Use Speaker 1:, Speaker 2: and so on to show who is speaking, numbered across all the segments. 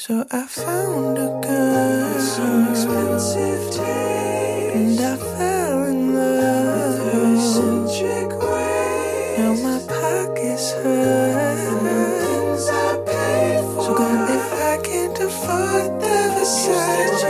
Speaker 1: So I found a girl, so expensive taste, and I fell in love with her eccentric ways. Now my pockets hurt, things I paid for. So girl, if I can't afford the Versace.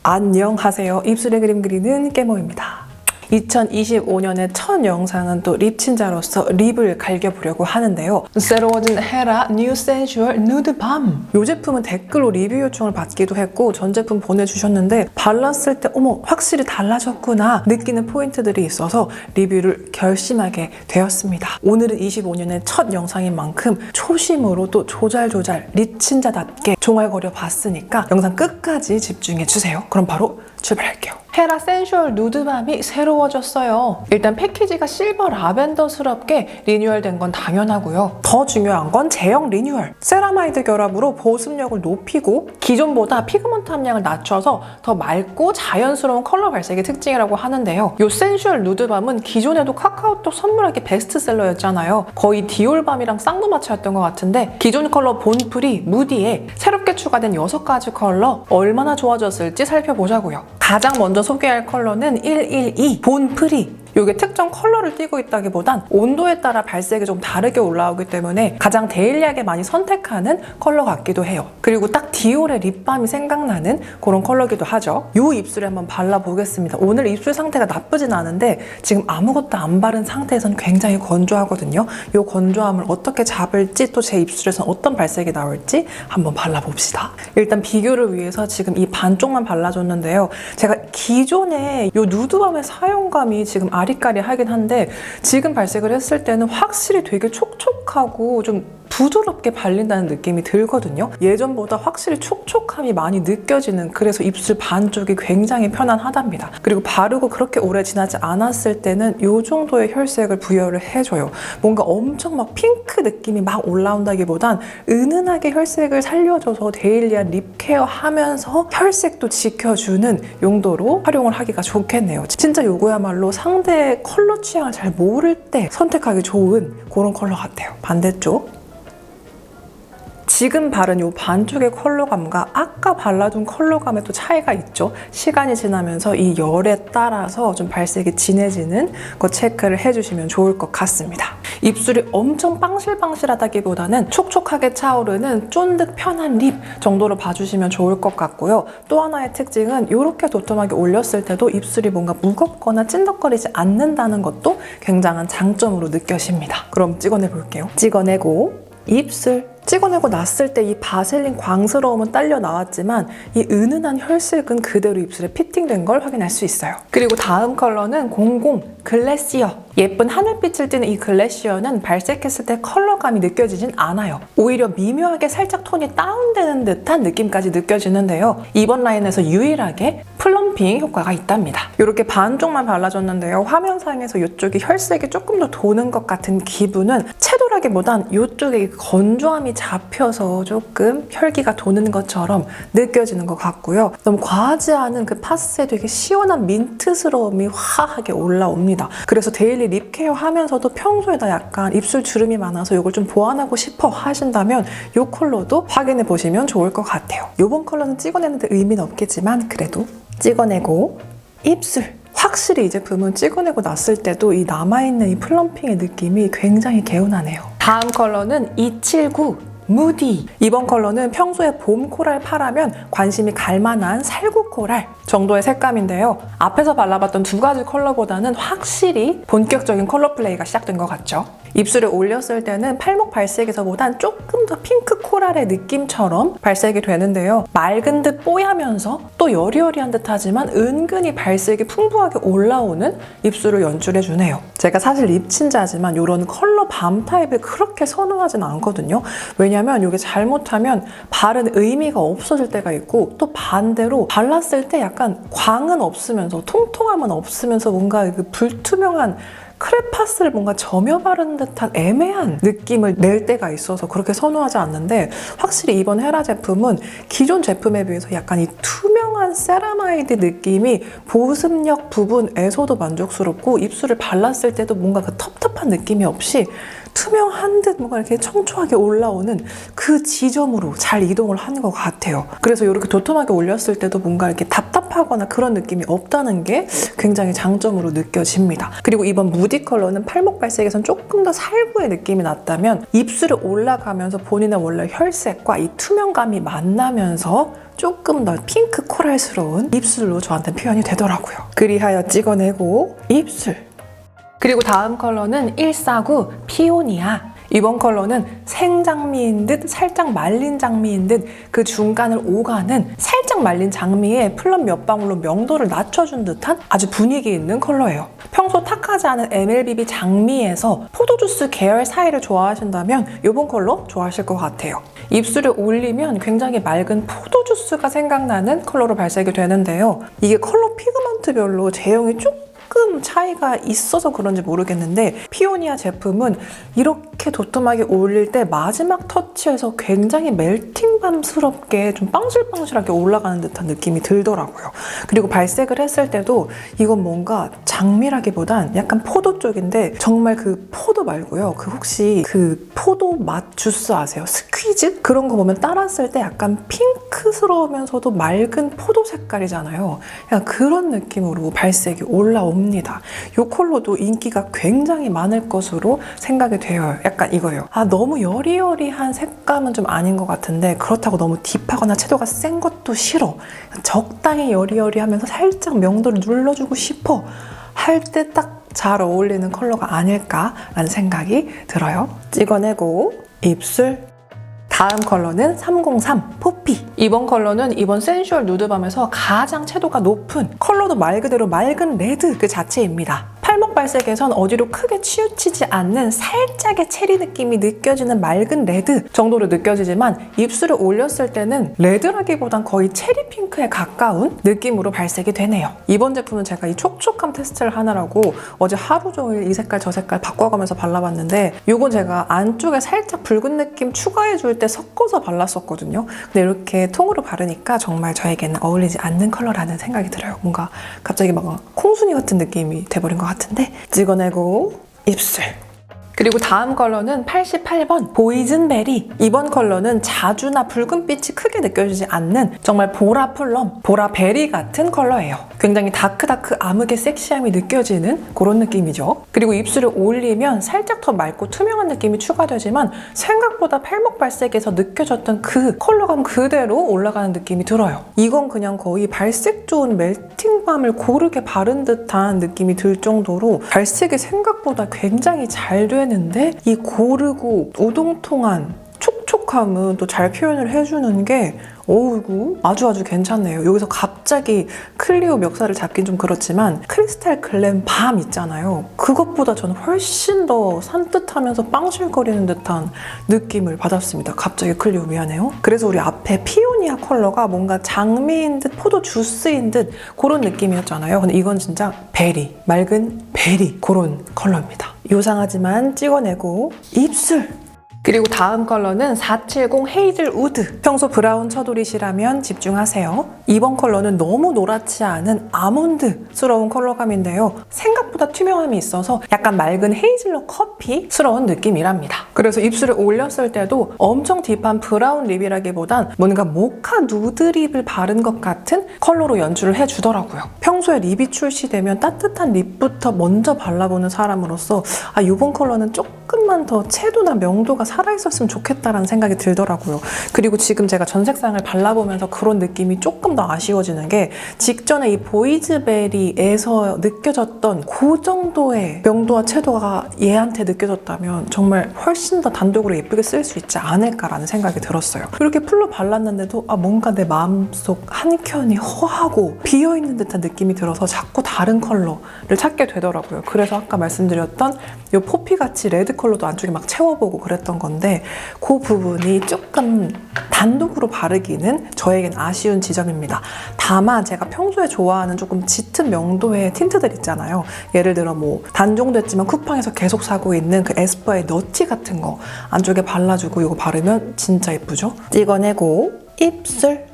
Speaker 2: 안녕하세요. 입술에 그림 그리는 깨모입니다. 2025년의 첫 영상은 또 립친자로서 립을 갈겨보려고 하는데요. 새로워진 헤라 뉴 센슈얼 누드 밤. 이 제품은 댓글로 리뷰 요청을 받기도 했고 전 제품 보내주셨는데 발랐을 때 어머 확실히 달라졌구나 느끼는 포인트들이 있어서 리뷰를 결심하게 되었습니다. 오늘은 25년의 첫 영상인 만큼 초심으로 또 조잘조잘 립친자답게 종알거려 봤으니까 영상 끝까지 집중해주세요. 그럼 바로 출발할게요. 헤라 센슈얼 누드밤이 새로워졌어요. 일단 패키지가 실버 라벤더스럽게 리뉴얼된 건 당연하고요. 더 중요한 건 제형 리뉴얼. 세라마이드 결합으로 보습력을 높이고 기존보다 피그먼트 함량을 낮춰서 더 맑고 자연스러운 컬러 발색의 특징이라고 하는데요. 이 센슈얼 누드밤은 기존에도 카카오톡 선물하기 베스트셀러였잖아요. 거의 디올밤이랑 쌍두마차였던 것 같은데 기존 컬러 본프리, 무디에 새롭게 추가된 6가지 컬러 얼마나 좋아졌을지 살펴보자고요. 가장 먼저 소개할 컬러는 112 본프리. 이게 특정 컬러를 띠고 있다기보단 온도에 따라 발색이 좀 다르게 올라오기 때문에 가장 데일리하게 많이 선택하는 컬러 같기도 해요. 그리고 딱 디올의 립밤이 생각나는 그런 컬러기도 하죠. 이 입술에 한번 발라보겠습니다. 오늘 입술 상태가 나쁘진 않은데 지금 아무것도 안 바른 상태에서는 굉장히 건조하거든요. 이 건조함을 어떻게 잡을지 또 제 입술에서는 어떤 발색이 나올지 한번 발라봅시다. 일단 비교를 위해서 지금 이 반쪽만 발라줬는데요. 제가 기존에 이 누드밤의 사용감이 지금 아리까리하긴 한데 지금 발색을 했을 때는 확실히 되게 촉촉하고 좀 부드럽게 발린다는 느낌이 들거든요. 예전보다 확실히 촉촉함이 많이 느껴지는, 그래서 입술 반쪽이 굉장히 편안하답니다. 그리고 바르고 그렇게 오래 지나지 않았을 때는 이 정도의 혈색을 부여를 해줘요. 뭔가 엄청 막 핑크 느낌이 막 올라온다기보단 은은하게 혈색을 살려줘서 데일리한 립 케어 하면서 혈색도 지켜주는 용도로 활용을 하기가 좋겠네요. 진짜 요거야말로 상대의 컬러 취향을 잘 모를 때 선택하기 좋은 그런 컬러 같아요. 반대쪽. 지금 바른 이 반쪽의 컬러감과 아까 발라둔 컬러감에 또 차이가 있죠. 시간이 지나면서 이 열에 따라서 좀 발색이 진해지는 거 체크를 해주시면 좋을 것 같습니다. 입술이 엄청 빵실빵실하다기보다는 촉촉하게 차오르는 쫀득 편한 립 정도로 봐주시면 좋을 것 같고요. 또 하나의 특징은 이렇게 도톰하게 올렸을 때도 입술이 뭔가 무겁거나 찐덕거리지 않는다는 것도 굉장한 장점으로 느껴집니다. 그럼 찍어내 볼게요. 찍어내고 입술 찍어내고 났을 때 이 바셀린 광스러움은 딸려 나왔지만 이 은은한 혈색은 그대로 입술에 피팅된 걸 확인할 수 있어요. 그리고 다음 컬러는 00 글래시어. 예쁜 하늘빛을 띠는 이 글래시어는 발색했을 때 컬러감이 느껴지진 않아요. 오히려 미묘하게 살짝 톤이 다운되는 듯한 느낌까지 느껴지는데요. 이번 라인에서 유일하게 플럼핑 효과가 있답니다. 이렇게 반쪽만 발라줬는데요. 화면상에서 이쪽이 혈색이 조금 더 도는 것 같은 기분은 채도라기보단 이쪽에 건조함이 잡혀서 조금 혈기가 도는 것처럼 느껴지는 것 같고요. 너무 과하지 않은 그 파스에 되게 시원한 민트스러움이 화하게 올라옵니다. 그래서 데일리 립 케어 하면서도 평소에다 약간 입술 주름이 많아서 이걸 좀 보완하고 싶어 하신다면 이 컬러도 확인해 보시면 좋을 것 같아요. 이번 컬러는 찍어내는데 의미는 없겠지만 그래도 찍어내고 입술. 확실히 이 제품은 찍어내고 났을 때도 이 남아있는 이 플럼핑의 느낌이 굉장히 개운하네요. 다음 컬러는 279 무디. 이번 컬러는 평소에 봄 코랄 파라면 관심이 갈만한 살구 코랄 정도의 색감인데요. 앞에서 발라봤던 2가지 컬러보다는 확실히 본격적인 컬러 플레이가 시작된 것 같죠. 입술에 올렸을 때는 팔목 발색에서보단 조금 더 핑크 코랄의 느낌처럼 발색이 되는데요. 맑은 듯 뽀야면서 또 여리여리한 듯 하지만 은근히 발색이 풍부하게 올라오는 입술을 연출해주네요. 제가 사실 립친자지만 이런 컬러 밤 타입을 그렇게 선호하진 않거든요. 왜냐면 이게 잘못하면 바른 의미가 없어질 때가 있고 또 반대로 발랐을 때 약간 광은 없으면서 통통함은 없으면서 뭔가 그 불투명한 크레파스를 뭔가 점여 바른 듯한 애매한 느낌을 낼 때가 있어서 그렇게 선호하지 않는데 확실히 이번 헤라 제품은 기존 제품에 비해서 약간 이 투명한 세라마이드 느낌이 보습력 부분에서도 만족스럽고 입술을 발랐을 때도 뭔가 그 텁텁한 느낌이 없이 투명한 듯 뭔가 이렇게 청초하게 올라오는 그 지점으로 잘 이동을 하는 것 같아요. 그래서 이렇게 도톰하게 올렸을 때도 뭔가 이렇게 답답하거나 그런 느낌이 없다는 게 굉장히 장점으로 느껴집니다. 그리고 이번 무디 컬러는 팔목 발색에선 조금 더 살구의 느낌이 났다면 입술에 올라가면서 본인의 원래 혈색과 이 투명감이 만나면서 조금 더 핑크 코랄스러운 입술로 저한테 표현이 되더라고요. 그리하여 찍어내고 입술. 그리고 다음 컬러는 149 피오니아. 이번 컬러는 생장미인 듯 살짝 말린 장미인 듯 그 중간을 오가는 살짝 말린 장미에 플럼 몇 방울로 명도를 낮춰준 듯한 아주 분위기 있는 컬러예요. 평소 탁하지 않은 MLBB 장미에서 포도주스 계열 사이를 좋아하신다면 이번 컬러 좋아하실 것 같아요. 입술에 올리면 굉장히 맑은 포도주스가 생각나는 컬러로 발색이 되는데요. 이게 컬러 피그먼트별로 제형이 조금 차이가 있어서 그런지 모르겠는데 피오니아 제품은 이렇게 도톰하게 올릴 때 마지막 터치에서 굉장히 멜팅밤스럽게 좀 빵실빵실하게 올라가는 듯한 느낌이 들더라고요. 그리고 발색을 했을 때도 이건 뭔가 장미라기보단 약간 포도 쪽인데 정말 그 포도 말고요. 그 혹시 그 포도 맛 주스 아세요? 스퀴즈? 그런 거 보면 따랐을 때 약간 핑크스러우면서도 맑은 포도 색깔이잖아요. 약간 그런 느낌으로 발색이 올라옵니다. 이 컬러도 인기가 굉장히 많을 것으로 생각이 돼요. 약간 이거예요. 너무 여리여리한 색감은 좀 아닌 것 같은데 그렇다고 너무 딥하거나 채도가 센 것도 싫어. 적당히 여리여리하면서 살짝 명도를 눌러주고 싶어 할 때 딱 잘 어울리는 컬러가 아닐까라는 생각이 들어요. 찍어내고 입술. 다음 컬러는 303 포피. 이번 컬러는 이번 센슈얼 누드밤에서 가장 채도가 높은 컬러도 말 그대로 맑은 레드 그 자체입니다. 팔목 발색에선 어디로 크게 치우치지 않는 살짝의 체리 느낌이 느껴지는 맑은 레드 정도로 느껴지지만 입술에 올렸을 때는 레드라기보단 거의 체리 핑크에 가까운 느낌으로 발색이 되네요. 이번 제품은 제가 이 촉촉함 테스트를 하느라고 어제 하루 종일 이 색깔 저 색깔 바꿔가면서 발라봤는데 이건 제가 안쪽에 살짝 붉은 느낌 추가해줄 때 섞어서 발랐었거든요. 근데 이렇게 통으로 바르니까 정말 저에게는 어울리지 않는 컬러라는 생각이 들어요. 뭔가 갑자기 막 콩순이 같은 느낌이 돼버린 것 같은데 찍어내고 입술. 그리고 다음 컬러는 88번 보이즌베리. 이번 컬러는 자주나 붉은빛이 크게 느껴지지 않는 정말 보라 플럼, 보라 베리 같은 컬러예요. 굉장히 다크다크 암흑의 섹시함이 느껴지는 그런 느낌이죠. 그리고 입술에 올리면 살짝 더 맑고 투명한 느낌이 추가되지만 생각보다 팔목 발색에서 느껴졌던 그 컬러감 그대로 올라가는 느낌이 들어요. 이건 그냥 거의 발색 좋은 멜팅밤을 고르게 바른 듯한 느낌이 들 정도로 발색이 생각보다 굉장히 잘 되는 이 고르고 오동통한 촉촉함은 또 잘 표현을 해주는 게 어이구 아주 괜찮네요. 여기서 갑자기 클리오 멱살을 잡긴 좀 그렇지만 크리스탈 글램 밤 있잖아요. 그것보다 저는 훨씬 더 산뜻하면서 빵실거리는 듯한 느낌을 받았습니다. 갑자기 클리오 미안해요. 그래서 우리 앞에 피오니아 컬러가 뭔가 장미인 듯 포도 주스인 듯 그런 느낌이었잖아요. 근데 이건 진짜 베리, 맑은 베리 그런 컬러입니다. 요상하지만 찍어내고 입술. 그리고 다음 컬러는 470 헤이즐 우드. 평소 브라운 쳐돌이시라면 집중하세요. 이번 컬러는 너무 노랗지 않은 아몬드스러운 컬러감인데요. 생각보다 투명함이 있어서 약간 맑은 헤이즐넛 커피스러운 느낌이랍니다. 그래서 입술에 올렸을 때도 엄청 딥한 브라운 립이라기보단 뭔가 모카 누드 립을 바른 것 같은 컬러로 연출을 해주더라고요. 평소에 립이 출시되면 따뜻한 립부터 먼저 발라보는 사람으로서 이번 컬러는 조금만 더 채도나 명도가 살아있었으면 좋겠다라는 생각이 들더라고요. 그리고 지금 제가 전 색상을 발라보면서 그런 느낌이 조금 더 아쉬워지는 게 직전에 이 보이즈베리에서 느껴졌던 그 정도의 명도와 채도가 얘한테 느껴졌다면 정말 훨씬 더 단독으로 예쁘게 쓸 수 있지 않을까라는 생각이 들었어요. 이렇게 풀로 발랐는데도 뭔가 내 마음속 한켠이 허하고 비어있는 듯한 느낌이 들어서 자꾸 다른 컬러를 찾게 되더라고요. 그래서 아까 말씀드렸던 이 포피같이 레드 컬러도 안쪽에 막 채워보고 그랬던 건데 그 부분이 조금 단독으로 바르기는 저에겐 아쉬운 지점입니다. 다만 제가 평소에 좋아하는 조금 짙은 명도의 틴트들 있잖아요. 예를 들어 뭐 단종됐지만 쿠팡에서 계속 사고 있는 그 에스쁘아의 너티 같은 거 안쪽에 발라주고 이거 바르면 진짜 예쁘죠? 찍어내고 입술.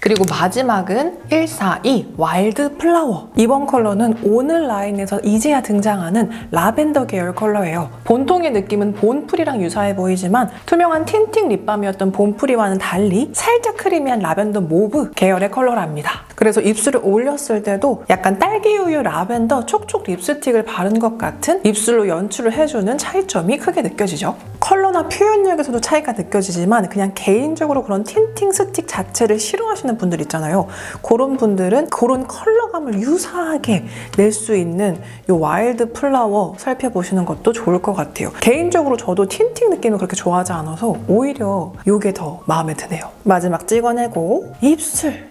Speaker 2: 그리고 마지막은 142 와일드 플라워. 이번 컬러는 오늘 라인에서 이제야 등장하는 라벤더 계열 컬러예요. 본통의 느낌은 본프리랑 유사해 보이지만 투명한 틴팅 립밤이었던 본프리와는 달리 살짝 크리미한 라벤더 모브 계열의 컬러랍니다. 그래서 입술에 올렸을 때도 약간 딸기우유 라벤더 촉촉 립스틱을 바른 것 같은 입술로 연출을 해주는 차이점이 크게 느껴지죠. 컬러나 표현력에서도 차이가 느껴지지만 그냥 개인적으로 그런 틴팅 스틱 자체를 싫어하시는 분들 있잖아요. 그런 분들은 그런 컬러감을 유사하게 낼 수 있는 이 와일드 플라워 살펴보시는 것도 좋을 것 같아요. 개인적으로 저도 틴팅 느낌을 그렇게 좋아하지 않아서 오히려 이게 더 마음에 드네요. 마지막 찍어내고 입술.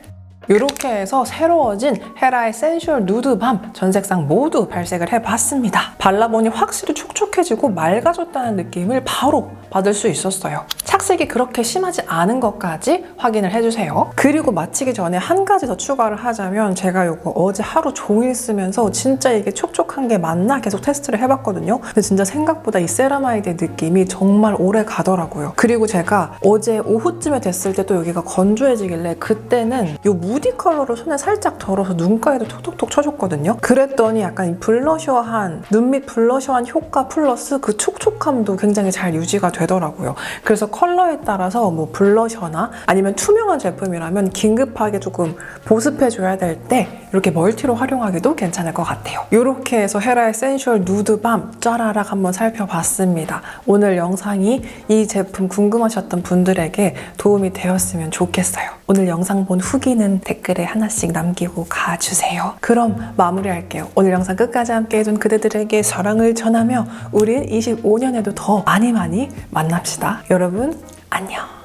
Speaker 2: 이렇게 해서 새로워진 헤라의 센슈얼 누드 밤 전 색상 모두 발색을 해봤습니다. 발라보니 확실히 촉촉해지고 맑아졌다는 느낌을 바로 받을 수 있었어요. 착색이 그렇게 심하지 않은 것까지 확인을 해주세요. 그리고 마치기 전에 한 가지 더 추가를 하자면 제가 이거 어제 하루 종일 쓰면서 진짜 이게 촉촉한 게 맞나 계속 테스트를 해봤거든요. 근데 진짜 생각보다 이 세라마이드의 느낌이 정말 오래 가더라고요. 그리고 제가 어제 오후쯤에 됐을 때 또 여기가 건조해지길래 그때는 이 무디 컬러를 손에 살짝 덜어서 눈가에도 톡톡톡 쳐줬거든요. 그랬더니 약간 이 블러셔한 눈 밑 블러셔한 효과 플러스 그 촉촉함도 굉장히 잘 유지가 되더라고요. 그래서 컬러에 따라서 뭐 블러셔나 아니면 투명한 제품이라면 긴급하게 조금 보습해줘야 될 때 이렇게 멀티로 활용하기도 괜찮을 것 같아요. 이렇게 해서 헤라의 센슈얼 누드 밤 짜라락 한번 살펴봤습니다. 오늘 영상이 이 제품 궁금하셨던 분들에게 도움이 되었으면 좋겠어요. 오늘 영상 본 후기는 댓글에 하나씩 남기고 가주세요. 그럼 마무리할게요. 오늘 영상 끝까지 함께 해준 그대들에게 사랑을 전하며 우린 25년에도 더 많이 만납시다. 여러분 안녕.